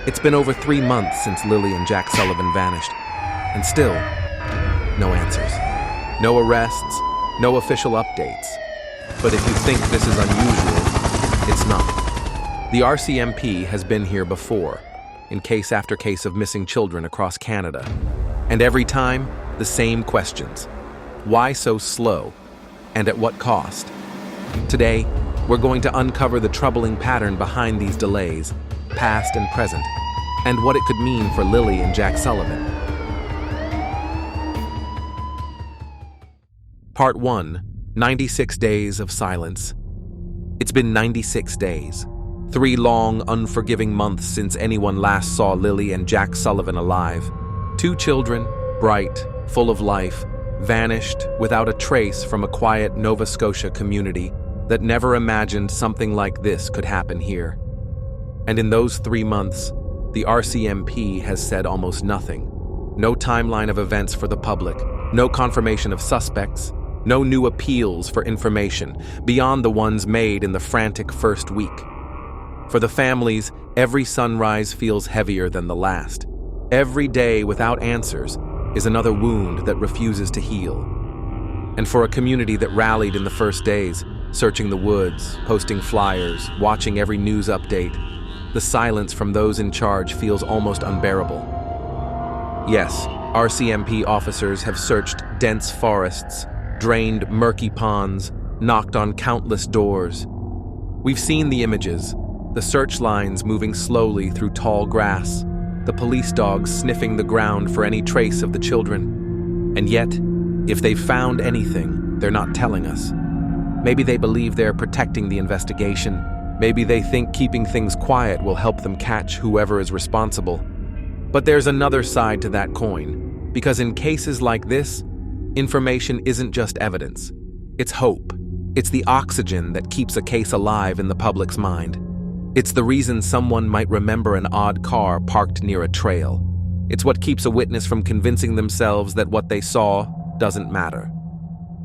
It's been over 3 months since Lilly and Jack Sullivan vanished, and still, no answers. No arrests, no official updates. But if you think this is unusual, it's not. The RCMP has been here before, in case after case of missing children across Canada. And every time, the same questions. Why so slow? And at what cost? Today, we're going to uncover the troubling pattern behind these delays, past and present, and what it could mean for Lilly and Jack Sullivan. Part 1, 96 Days of Silence. It's been 96 days. 3 long, unforgiving months since anyone last saw Lilly and Jack Sullivan alive. 2 children, bright, full of life, vanished without a trace from a quiet Nova Scotia community that never imagined something like this could happen here. And in those 3 months, the RCMP has said almost nothing. No timeline of events for the public, no confirmation of suspects, no new appeals for information beyond the ones made in the frantic first week. For the families, every sunrise feels heavier than the last. Every day without answers is another wound that refuses to heal. And for a community that rallied in the first days, searching the woods, posting flyers, watching every news update, the silence from those in charge feels almost unbearable. Yes, RCMP officers have searched dense forests, drained murky ponds, knocked on countless doors. We've seen the images, the search lines moving slowly through tall grass, the police dogs sniffing the ground for any trace of the children. And yet, if they've found anything, they're not telling us. Maybe they believe they're protecting the investigation. Maybe they think keeping things quiet will help them catch whoever is responsible. But there's another side to that coin, because in cases like this, information isn't just evidence. It's hope. It's the oxygen that keeps a case alive in the public's mind. It's the reason someone might remember an odd car parked near a trail. It's what keeps a witness from convincing themselves that what they saw doesn't matter.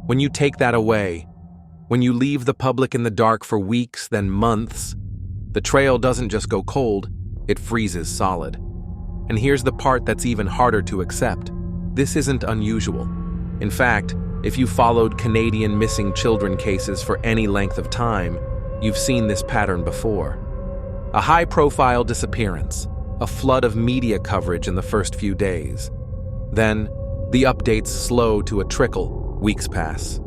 When you take that away, when you leave the public in the dark for weeks, then months, the trail doesn't just go cold, it freezes solid. And here's the part that's even harder to accept. This isn't unusual. In fact, if you followed Canadian missing children cases for any length of time, you've seen this pattern before. A high-profile disappearance, a flood of media coverage in the first few days. Then, the updates slow to a trickle. Weeks pass.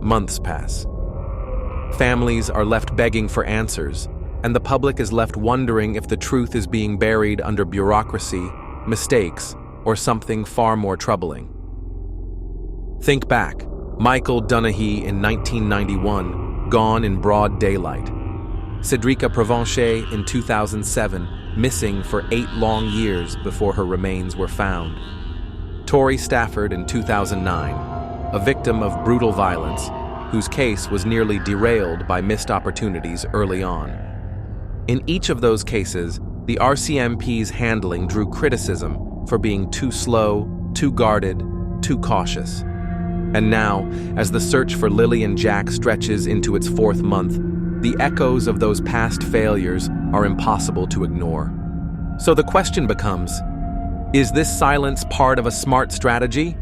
Months pass. Families are left begging for answers, and the public is left wondering if the truth is being buried under bureaucracy, mistakes, or something far more troubling. Think back. Michael Dunahee in 1991, gone in broad daylight. Cédrika Provencher in 2007, missing for 8 long years before her remains were found. Tori Stafford in 2009, a victim of brutal violence, whose case was nearly derailed by missed opportunities early on. In each of those cases, the RCMP's handling drew criticism for being too slow, too guarded, too cautious. And now, as the search for Lilly and Jack stretches into its 4th month, the echoes of those past failures are impossible to ignore. So the question becomes, is this silence part of a smart strategy?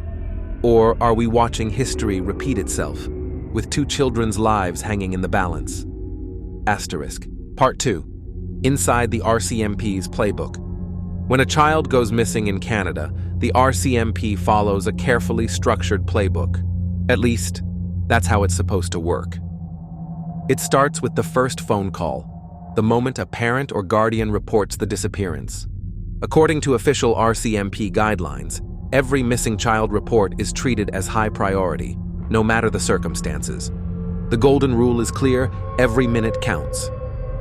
Or are we watching history repeat itself, with 2 children's lives hanging in the balance? Asterisk. Part 2. Inside the RCMP's Playbook. When a child goes missing in Canada, the RCMP follows a carefully structured playbook. At least, that's how it's supposed to work. It starts with the first phone call, the moment a parent or guardian reports the disappearance. According to official RCMP guidelines, every missing child report is treated as high priority, no matter the circumstances. The golden rule is clear: every minute counts.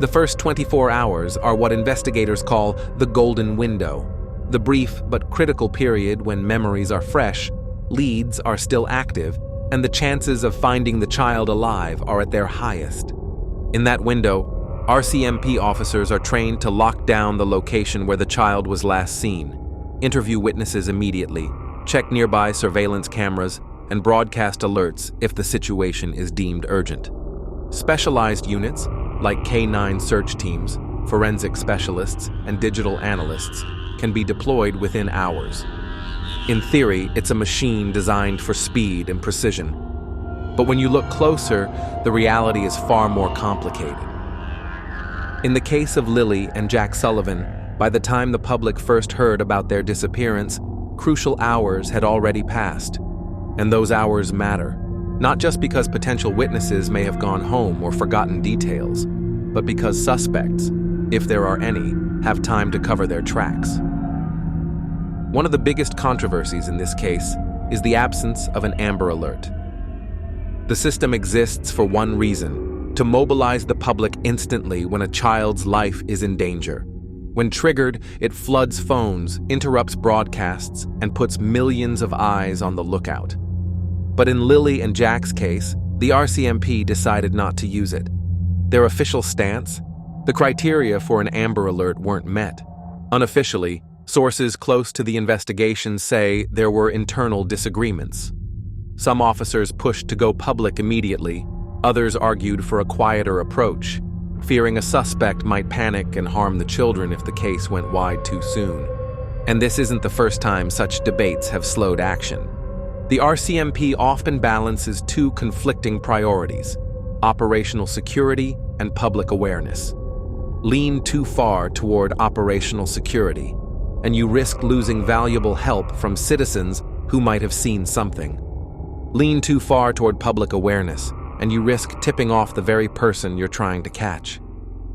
The first 24 hours are what investigators call the golden window, the brief but critical period when memories are fresh, leads are still active, and the chances of finding the child alive are at their highest. In that window, RCMP officers are trained to lock down the location where the child was last seen, interview witnesses immediately, check nearby surveillance cameras, and broadcast alerts if the situation is deemed urgent. Specialized units, like K9 search teams, forensic specialists, and digital analysts can be deployed within hours. In theory, it's a machine designed for speed and precision. But when you look closer, the reality is far more complicated. In the case of Lilly and Jack Sullivan, by the time the public first heard about their disappearance, crucial hours had already passed. And those hours matter, not just because potential witnesses may have gone home or forgotten details, but because suspects, if there are any, have time to cover their tracks. One of the biggest controversies in this case is the absence of an Amber Alert. The system exists for one reason: to mobilize the public instantly when a child's life is in danger. When triggered, it floods phones, interrupts broadcasts, and puts millions of eyes on the lookout. But in Lilly and Jack's case, the RCMP decided not to use it. Their official stance? The criteria for an Amber Alert weren't met. Unofficially, sources close to the investigation say there were internal disagreements. Some officers pushed to go public immediately, others argued for a quieter approach, fearing a suspect might panic and harm the children if the case went wide too soon. And this isn't the first time such debates have slowed action. The RCMP often balances two conflicting priorities: operational security and public awareness. Lean too far toward operational security, and you risk losing valuable help from citizens who might have seen something. Lean too far toward public awareness, and you risk tipping off the very person you're trying to catch.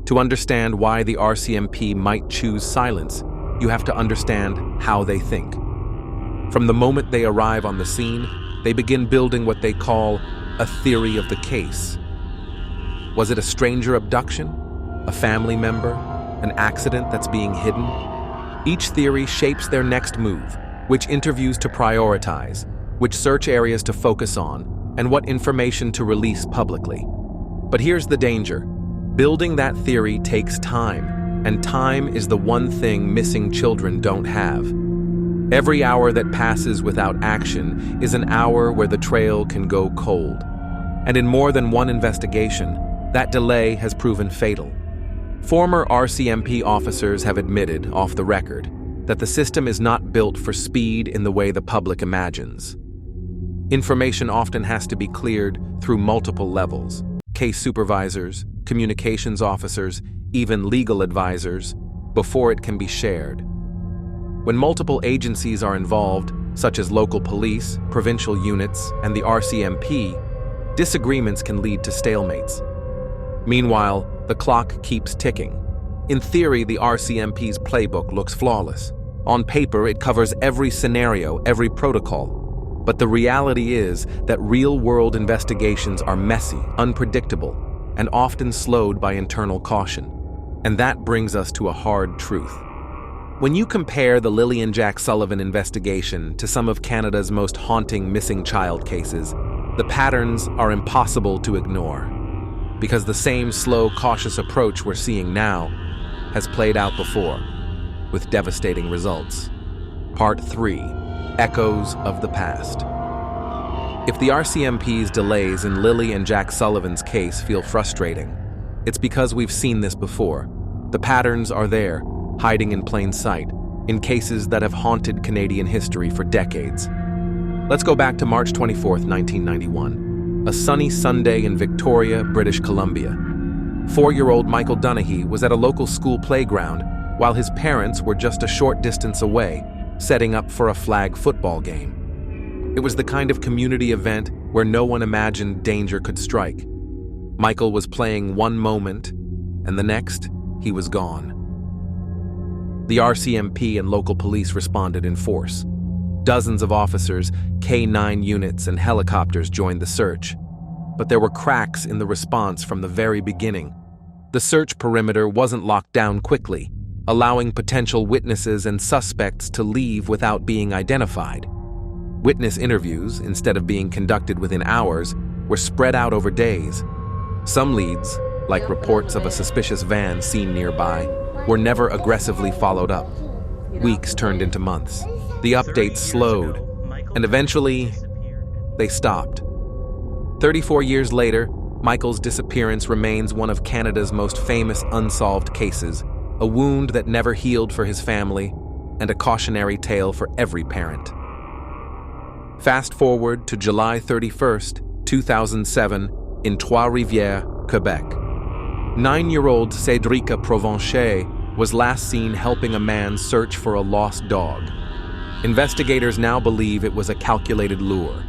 To understand why the RCMP might choose silence, you have to understand how they think. From the moment they arrive on the scene, they begin building what they call a theory of the case. Was it a stranger abduction? A family member? An accident that's being hidden? Each theory shapes their next move: which interviews to prioritize, which search areas to focus on, and what information to release publicly. But here's the danger. Building that theory takes time, and time is the one thing missing children don't have. Every hour that passes without action is an hour where the trail can go cold. And in more than one investigation, that delay has proven fatal. Former RCMP officers have admitted, off the record, that the system is not built for speed in the way the public imagines. Information often has to be cleared through multiple levels: case supervisors, communications officers, even legal advisors, before it can be shared. When multiple agencies are involved, such as local police, provincial units, and the RCMP, disagreements can lead to stalemates. Meanwhile, the clock keeps ticking. In theory, the RCMP's playbook looks flawless. On paper, it covers every scenario, every protocol. But the reality is that real-world investigations are messy, unpredictable, and often slowed by internal caution. And that brings us to a hard truth. When you compare the Lilly and Jack Sullivan investigation to some of Canada's most haunting missing child cases, the patterns are impossible to ignore. Because the same slow, cautious approach we're seeing now has played out before, with devastating results. Part 3. Echoes of the Past. If the RCMP's delays in Lilly and Jack Sullivan's case feel frustrating, it's because we've seen this before. The patterns are there, hiding in plain sight, in cases that have haunted Canadian history for decades. Let's go back to March 24, 1991. A sunny Sunday in Victoria, British Columbia. 4-year-old Michael Dunahee was at a local school playground while his parents were just a short distance away, setting up for a flag football game. It was the kind of community event where no one imagined danger could strike. Michael was playing one moment, and the next, he was gone. The RCMP and local police responded in force. Dozens of officers, K-9 units, and helicopters joined the search. But there were cracks in the response from the very beginning. The search perimeter wasn't locked down quickly, allowing potential witnesses and suspects to leave without being identified. Witness interviews, instead of being conducted within hours, were spread out over days. Some leads, like reports of a suspicious van seen nearby, were never aggressively followed up. Weeks turned into months. The updates slowed, and eventually, they stopped. 34 years later, Michael's disappearance remains one of Canada's most famous unsolved cases, a wound that never healed for his family, and a cautionary tale for every parent. Fast forward to July 31st, 2007, in Trois-Rivières, Quebec. 9-year-old Cédrika Provencher was last seen helping a man search for a lost dog. Investigators now believe it was a calculated lure.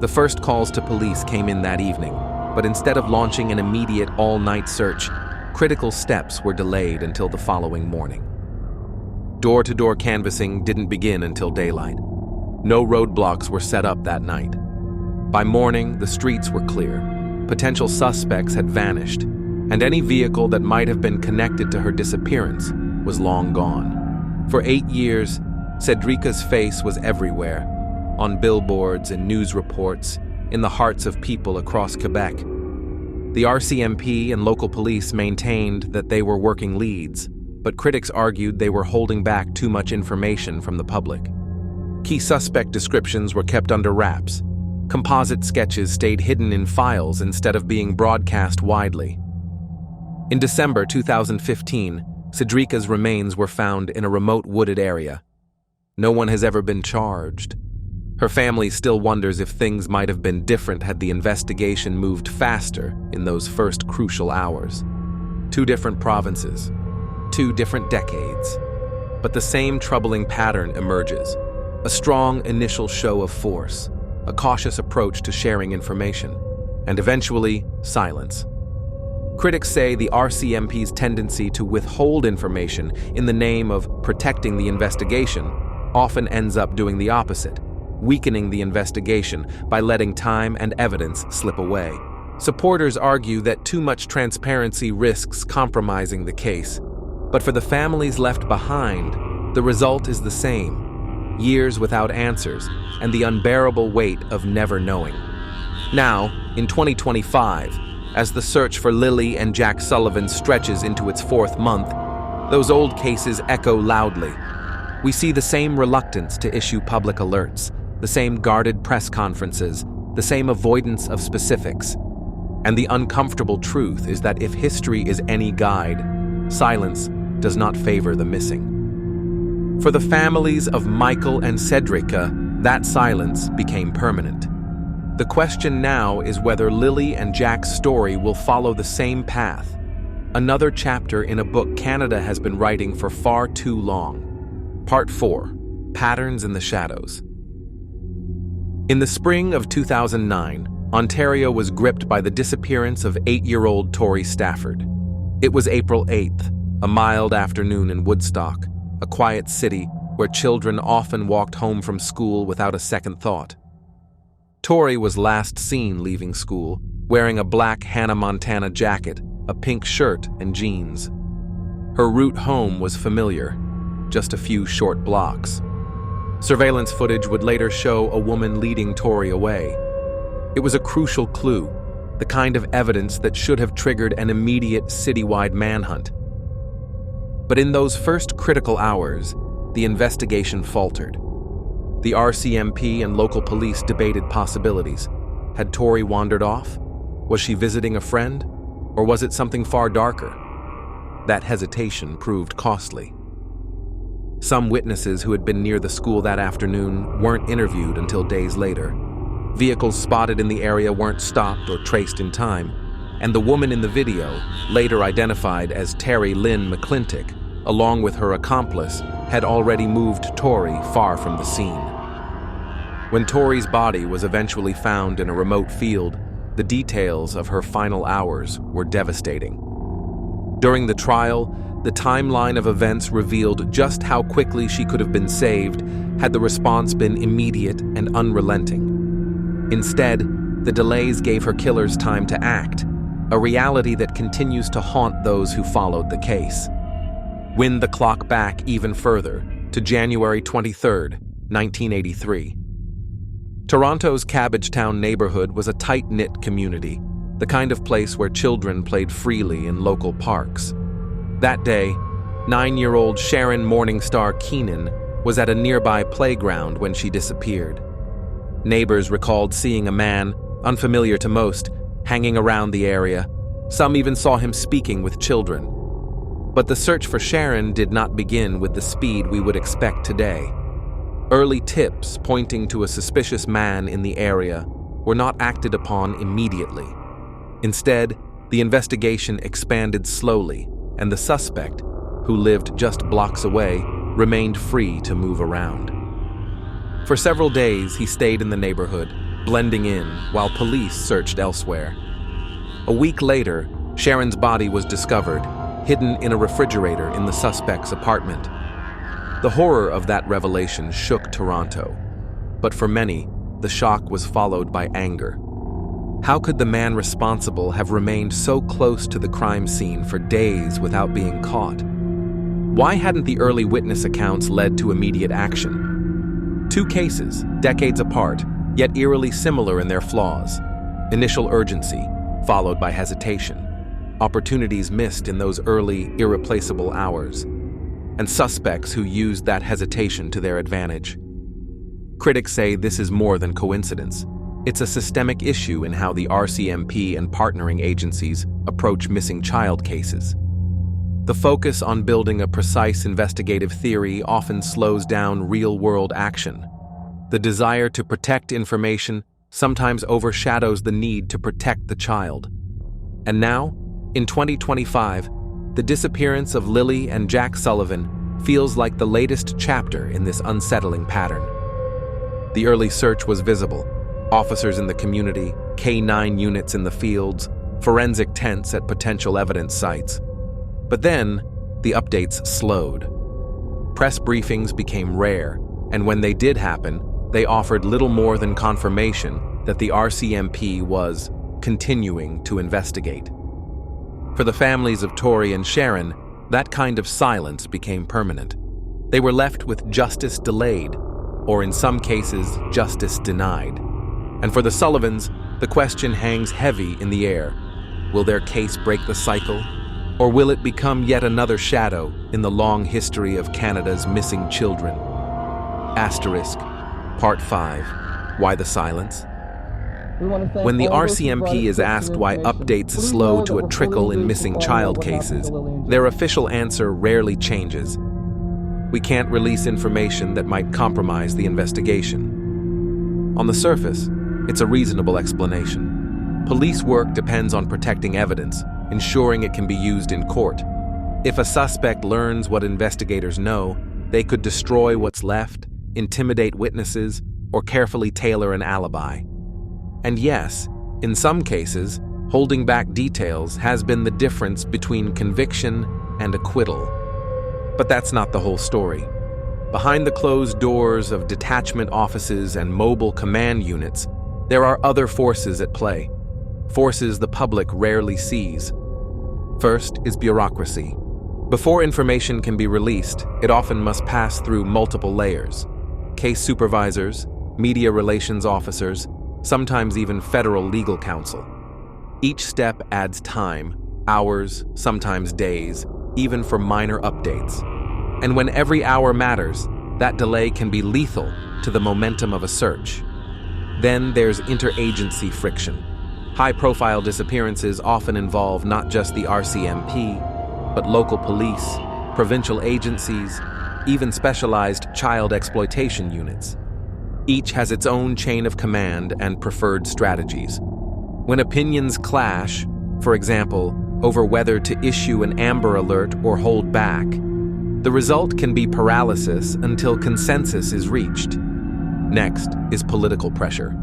The first calls to police came in that evening, but instead of launching an immediate all-night search, critical steps were delayed until the following morning. Door-to-door canvassing didn't begin until daylight. No roadblocks were set up that night. By morning, the streets were clear. Potential suspects had vanished, and any vehicle that might have been connected to her disappearance was long gone. For 8 years, Cédrika's face was everywhere, on billboards and news reports, in the hearts of people across Quebec. The RCMP and local police maintained that they were working leads, but critics argued they were holding back too much information from the public. Key suspect descriptions were kept under wraps. Composite sketches stayed hidden in files instead of being broadcast widely. In December 2015, Cédrika's remains were found in a remote wooded area. No one has ever been charged. Her family still wonders if things might have been different had the investigation moved faster in those first crucial hours. 2 different provinces, 2 different decades, but the same troubling pattern emerges. A strong initial show of force, a cautious approach to sharing information, and eventually, silence. Critics say the RCMP's tendency to withhold information in the name of protecting the investigation often ends up doing the opposite, weakening the investigation by letting time and evidence slip away. Supporters argue that too much transparency risks compromising the case, but for the families left behind, the result is the same: years without answers and the unbearable weight of never knowing. Now, in 2025, as the search for Lilly and Jack Sullivan stretches into its 4th month, those old cases echo loudly. We see the same reluctance to issue public alerts, the same guarded press conferences, the same avoidance of specifics. And the uncomfortable truth is that if history is any guide, silence does not favor the missing. For the families of Michael and Cédrika, that silence became permanent. The question now is whether Lilly and Jack's story will follow the same path, another chapter in a book Canada has been writing for far too long. Part 4: Patterns in the Shadows. In the spring of 2009, Ontario was gripped by the disappearance of 8-year-old Tori Stafford. It was April 8th, a mild afternoon in Woodstock, a quiet city where children often walked home from school without a second thought. Tori was last seen leaving school, wearing a black Hannah Montana jacket, a pink shirt, and jeans. Her route home was familiar, just a few short blocks. Surveillance footage would later show a woman leading Tori away. It was a crucial clue, the kind of evidence that should have triggered an immediate citywide manhunt. But in those first critical hours, the investigation faltered. The RCMP and local police debated possibilities. Had Tori wandered off? Was she visiting a friend? Or was it something far darker? That hesitation proved costly. Some witnesses who had been near the school that afternoon weren't interviewed until days later. Vehicles spotted in the area weren't stopped or traced in time, and the woman in the video, later identified as Terry Lynn McClintock, along with her accomplice, had already moved Tori far from the scene. When Tori's body was eventually found in a remote field, the details of her final hours were devastating. During the trial, the timeline of events revealed just how quickly she could have been saved had the response been immediate and unrelenting. Instead, the delays gave her killers time to act, a reality that continues to haunt those who followed the case. Wind the clock back even further to January 23, 1983. Toronto's Cabbagetown neighborhood was a tight-knit community, the kind of place where children played freely in local parks. That day, 9-year-old Sharin Morningstar Keenan was at a nearby playground when she disappeared. Neighbors recalled seeing a man, unfamiliar to most, hanging around the area. Some even saw him speaking with children. But the search for Sharon did not begin with the speed we would expect today. Early tips pointing to a suspicious man in the area were not acted upon immediately. Instead, the investigation expanded slowly, and the suspect, who lived just blocks away, remained free to move around. For several days, he stayed in the neighborhood, blending in while police searched elsewhere. A week later, Sharon's body was discovered, hidden in a refrigerator in the suspect's apartment. The horror of that revelation shook Toronto, but for many, the shock was followed by anger. How could the man responsible have remained so close to the crime scene for days without being caught? Why hadn't the early witness accounts led to immediate action? Two cases, decades apart, yet eerily similar in their flaws. Initial urgency, followed by hesitation. Opportunities missed in those early, irreplaceable hours. And suspects who used that hesitation to their advantage. Critics say this is more than coincidence. It's a systemic issue in how the RCMP and partnering agencies approach missing child cases. The focus on building a precise investigative theory often slows down real-world action. The desire to protect information sometimes overshadows the need to protect the child. And now, in 2025, the disappearance of Lilly and Jack Sullivan feels like the latest chapter in this unsettling pattern. The early search was visible. Officers in the community, K-9 units in the fields, forensic tents at potential evidence sites. But then, the updates slowed. Press briefings became rare, and when they did happen, they offered little more than confirmation that the RCMP was continuing to investigate. For the families of Tori and Sharon, that kind of silence became permanent. They were left with justice delayed, or in some cases, justice denied. And for the Sullivans, the question hangs heavy in the air. Will their case break the cycle? Or will it become yet another shadow in the long history of Canada's missing children? Asterisk, Part 5, Why the Silence? When the RCMP is asked why updates slow to a trickle in missing child cases, their official answer rarely changes. We can't release information that might compromise the investigation. On the surface, it's a reasonable explanation. Police work depends on protecting evidence, ensuring it can be used in court. If a suspect learns what investigators know, they could destroy what's left, intimidate witnesses, or carefully tailor an alibi. And yes, in some cases, holding back details has been the difference between conviction and acquittal. But that's not the whole story. Behind the closed doors of detachment offices and mobile command units, there are other forces at play, forces the public rarely sees. First is bureaucracy. Before information can be released, it often must pass through multiple layers. Case supervisors, media relations officers, sometimes even federal legal counsel. Each step adds time, hours, sometimes days, even for minor updates. And when every hour matters, that delay can be lethal to the momentum of a search. Then there's interagency friction. High-profile disappearances often involve not just the RCMP, but local police, provincial agencies, even specialized child exploitation units. Each has its own chain of command and preferred strategies. When opinions clash, for example, over whether to issue an Amber Alert or hold back, the result can be paralysis until consensus is reached. Next is political pressure.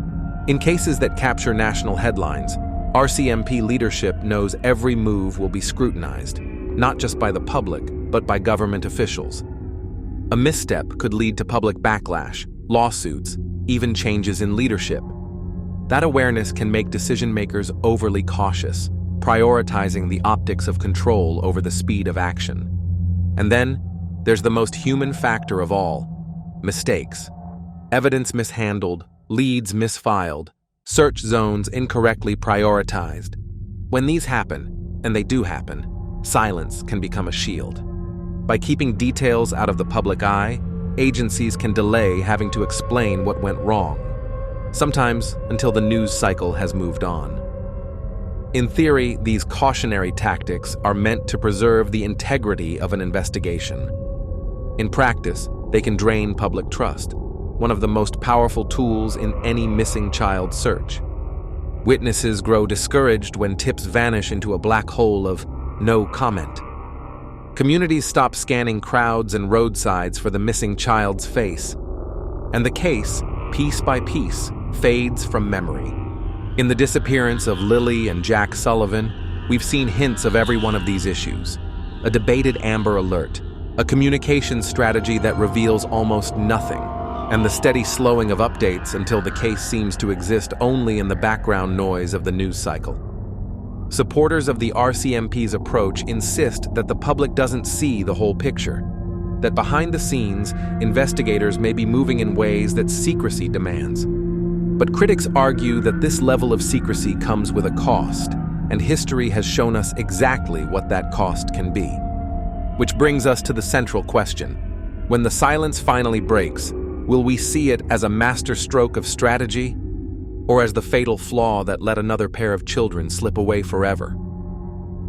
In cases that capture national headlines, RCMP leadership knows every move will be scrutinized, not just by the public, but by government officials. A misstep could lead to public backlash, lawsuits, even changes in leadership. That awareness can make decision-makers overly cautious, prioritizing the optics of control over the speed of action. And then, there's the most human factor of all: mistakes. Evidence mishandled, leads misfiled, search zones incorrectly prioritized. When these happen, and they do happen, silence can become a shield. By keeping details out of the public eye, agencies can delay having to explain what went wrong, sometimes until the news cycle has moved on. In theory, these cautionary tactics are meant to preserve the integrity of an investigation. In practice, they can drain public trust, one of the most powerful tools in any missing child search. Witnesses grow discouraged when tips vanish into a black hole of no comment. Communities stop scanning crowds and roadsides for the missing child's face, and the case, piece by piece, fades from memory. In the disappearance of Lilly and Jack Sullivan, we've seen hints of every one of these issues. A debated Amber Alert, a communication strategy that reveals almost nothing, and the steady slowing of updates until the case seems to exist only in the background noise of the news cycle. Supporters of the RCMP's approach insist that the public doesn't see the whole picture, that behind the scenes, investigators may be moving in ways that secrecy demands. But critics argue that this level of secrecy comes with a cost, and history has shown us exactly what that cost can be. Which brings us to the central question. When the silence finally breaks, will we see it as a masterstroke of strategy, or as the fatal flaw that let another pair of children slip away forever?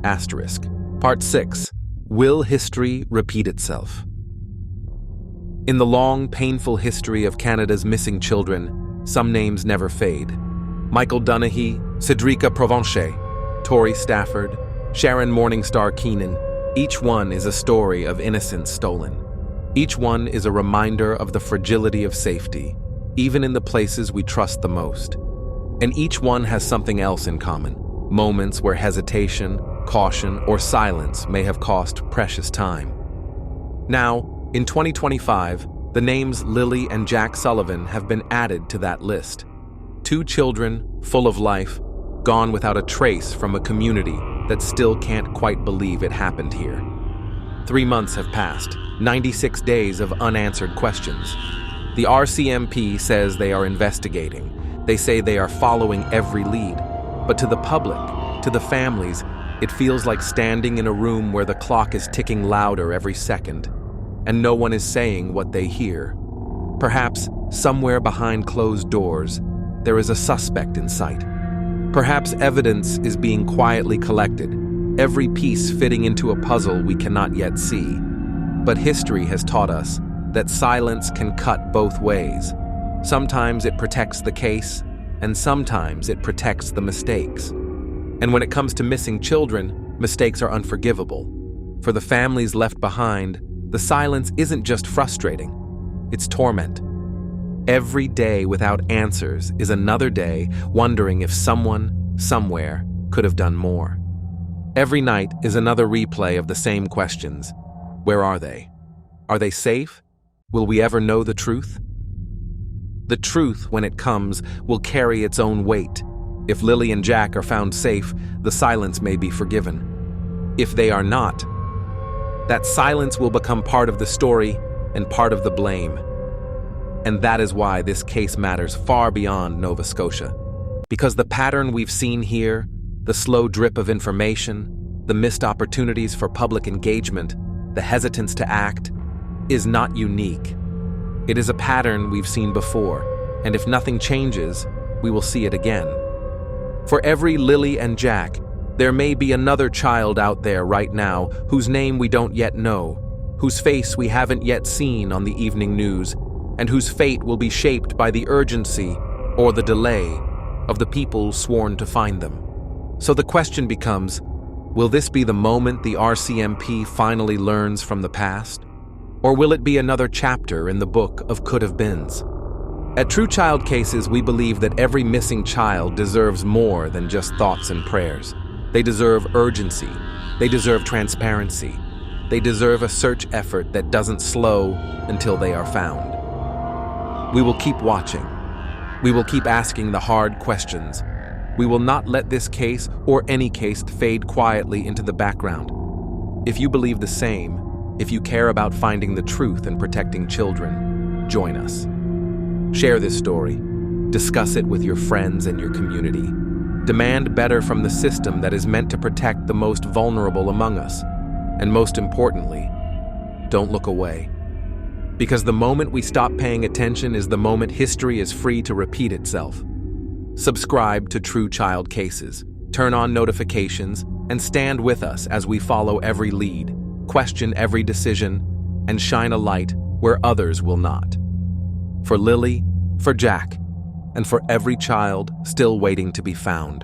Asterisk. Part 6. Will history repeat itself? In the long, painful history of Canada's missing children, some names never fade. Michael Dunahee, Cédrika Provencher, Tori Stafford, Sharin Morningstar Keenan, each one is a story of innocence stolen. Each one is a reminder of the fragility of safety, even in the places we trust the most. And each one has something else in common, moments where hesitation, caution, or silence may have cost precious time. Now, in 2025, the names Lilly and Jack Sullivan have been added to that list. Two children, full of life, gone without a trace from a community that still can't quite believe it happened here. 3 months have passed, 96 days of unanswered questions. The RCMP says they are investigating. They say they are following every lead. But to the public, to the families, it feels like standing in a room where the clock is ticking louder every second, and no one is saying what they hear. Perhaps, somewhere behind closed doors, there is a suspect in sight. Perhaps evidence is being quietly collected, every piece fitting into a puzzle we cannot yet see. But history has taught us that silence can cut both ways. Sometimes it protects the case, and sometimes it protects the mistakes. And when it comes to missing children, mistakes are unforgivable. For the families left behind, the silence isn't just frustrating, it's torment. Every day without answers is another day wondering if someone, somewhere, could have done more. Every night is another replay of the same questions. Where are they? Are they safe? Will we ever know the truth? The truth, when it comes, will carry its own weight. If Lilly and Jack are found safe, the silence may be forgiven. If they are not, that silence will become part of the story and part of the blame. And that is why this case matters far beyond Nova Scotia. Because the pattern we've seen here, the slow drip of information, the missed opportunities for public engagement, the hesitance to act, is not unique. It is a pattern we've seen before, and if nothing changes, we will see it again. For every Lilly and Jack, there may be another child out there right now whose name we don't yet know, whose face we haven't yet seen on the evening news, and whose fate will be shaped by the urgency or the delay of the people sworn to find them. So the question becomes, will this be the moment the RCMP finally learns from the past? Or will it be another chapter in the book of could-have-beens? At True Child Cases, we believe that every missing child deserves more than just thoughts and prayers. They deserve urgency. They deserve transparency. They deserve a search effort that doesn't slow until they are found. We will keep watching. We will keep asking the hard questions. We will not let this case or any case fade quietly into the background. If you believe the same, if you care about finding the truth and protecting children, join us. Share this story. Discuss it with your friends and your community. Demand better from the system that is meant to protect the most vulnerable among us. And most importantly, don't look away. Because the moment we stop paying attention is the moment history is free to repeat itself. Subscribe to True Child Cases. Turn on notifications and stand with us as we follow every lead, question every decision, and shine a light where others will not. For Lilly, for Jack, and for every child still waiting to be found.